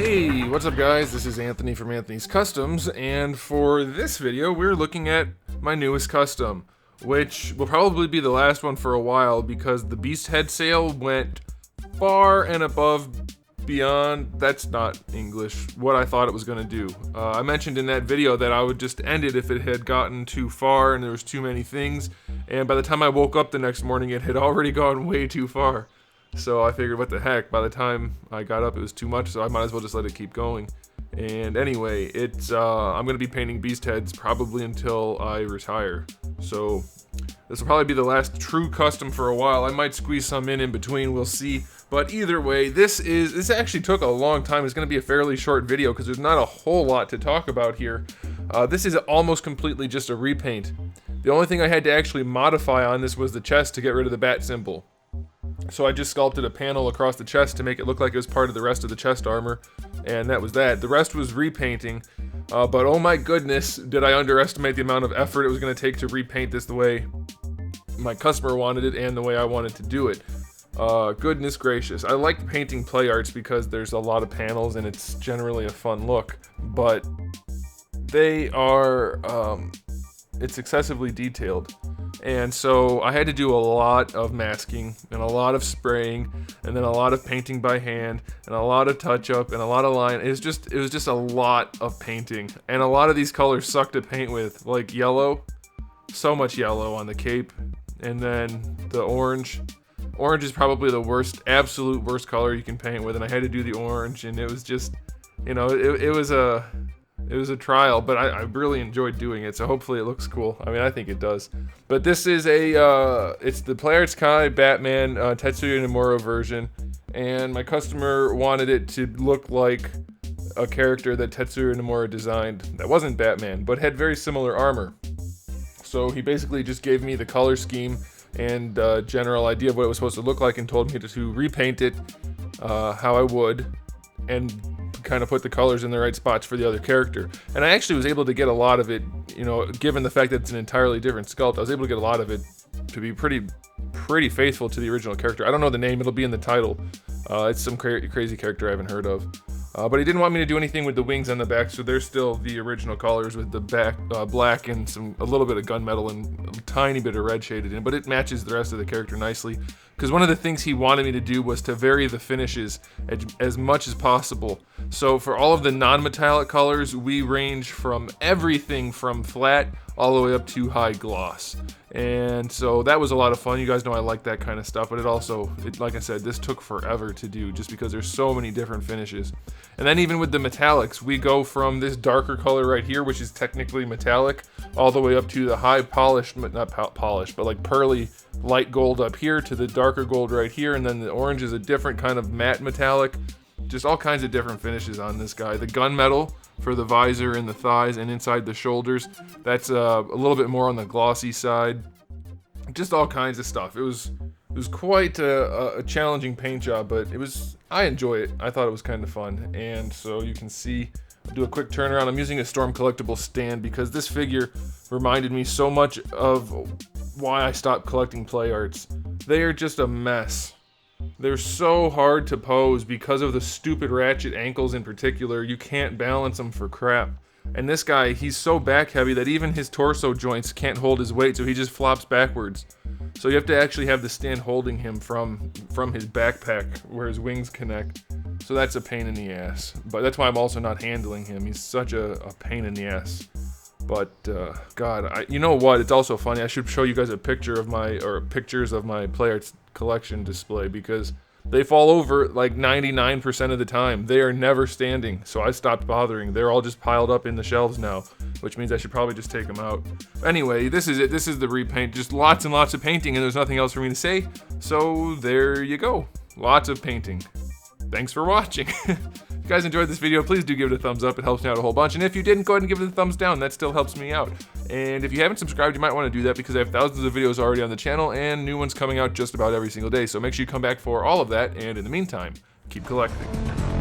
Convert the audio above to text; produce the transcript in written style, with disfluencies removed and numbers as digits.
Hey, what's up guys? This is Anthony from Anthony's Customs, and for this video we're looking at my newest custom, which will probably be the last one for a while because the Beast Head sale went far and above beyond, that's not English, what I thought it was going to do. I mentioned in that video that I would just end it if it had gotten too far and there was too many things, and by the time I woke up the next morning it had already gone way too far. So I figured, what the heck, by the time I got up it was too much, so I might as well just let it keep going. And anyway, I'm going to be painting beast heads probably until I retire. So this will probably be the last true custom for a while. I might squeeze some in between, we'll see. But either way, this actually took a long time. It's going to be a fairly short video because there's not a whole lot to talk about here. This is almost completely just a repaint. The only thing I had to actually modify on this was the chest to get rid of the bat symbol. So I just sculpted a panel across the chest to make it look like it was part of the rest of the chest armor, and that was that. The rest was repainting, but oh my goodness, did I underestimate the amount of effort it was going to take to repaint this the way my customer wanted it and the way I wanted to do it. Goodness gracious. I like painting play arts because there's a lot of panels and it's generally a fun look, but they are, it's excessively detailed. And so I had to do a lot of masking and a lot of spraying and then a lot of painting by hand and a lot of touch up and a lot of line. It was just a lot of painting, and a lot of these colors suck to paint with, like yellow, so much yellow on the cape, and then the orange. Orange is probably the worst, absolute worst color you can paint with, and I had to do the orange, and it was just, you know, it was a trial, but I really enjoyed doing it, so hopefully it looks cool. I mean, I think it does. But this is it's the Players Kai Batman Tetsuya Nomura version, and my customer wanted it to look like a character that Tetsuya Nomura designed that wasn't Batman, but had very similar armor. So he basically just gave me the color scheme and general idea of what it was supposed to look like and told me to repaint it how I would, and kind of put the colors in the right spots for the other character. And I actually was able to get a lot of it, you know, given the fact that it's an entirely different sculpt, I was able to get a lot of it to be pretty faithful to the original character. I don't know the name, it'll be in the title. It's some crazy character I haven't heard of. But he didn't want me to do anything with the wings on the back, so they're still the original colors with the back black and a little bit of gunmetal and a tiny bit of red shaded in, but it matches the rest of the character nicely. Because one of the things he wanted me to do was to vary the finishes as much as possible. So for all of the non-metallic colors, we range from everything from flat all the way up to high gloss. And so that was a lot of fun. You guys know I like that kind of stuff, but like I said, this took forever to do just because there's so many different finishes. And then even with the metallics, we go from this darker color right here, which is technically metallic, all the way up to the high polished, not polished, but like pearly light gold up here to the darker gold right here, and then the orange is a different kind of matte metallic. Just all kinds of different finishes on this guy. The gunmetal for the visor and the thighs and inside the shoulders, that's a little bit more on the glossy side. Just all kinds of stuff. It was quite a challenging paint job, but I enjoy it. I thought it was kind of fun. And so you can see, I'll do a quick turnaround. I'm using a Storm Collectibles stand because this figure reminded me so much of why I stopped collecting play arts. They are just a mess. They're so hard to pose because of the stupid ratchet ankles in particular. You can't balance them for crap. And this guy, he's so back heavy that even his torso joints can't hold his weight, so he just flops backwards. So you have to actually have the stand holding him from his backpack where his wings connect. So that's a pain in the ass. But that's why I'm also not handling him. He's such a pain in the ass. But God, you know what? It's also funny. I should show you guys a picture of pictures of my play arts collection display because they fall over like 99% of the time. They are never standing, so I stopped bothering. They're all just piled up in the shelves now, which means I should probably just take them out. Anyway, this is it. This is the repaint. Just lots and lots of painting, and there's nothing else for me to say. So there you go. Lots of painting. Thanks for watching. If you guys enjoyed this video, please do give it a thumbs up. It helps me out a whole bunch. And if you didn't, go ahead and give it a thumbs down. That still helps me out. And if you haven't subscribed, you might want to do that because I have thousands of videos already on the channel and new ones coming out just about every single day. So make sure you come back for all of that. And in the meantime, keep collecting.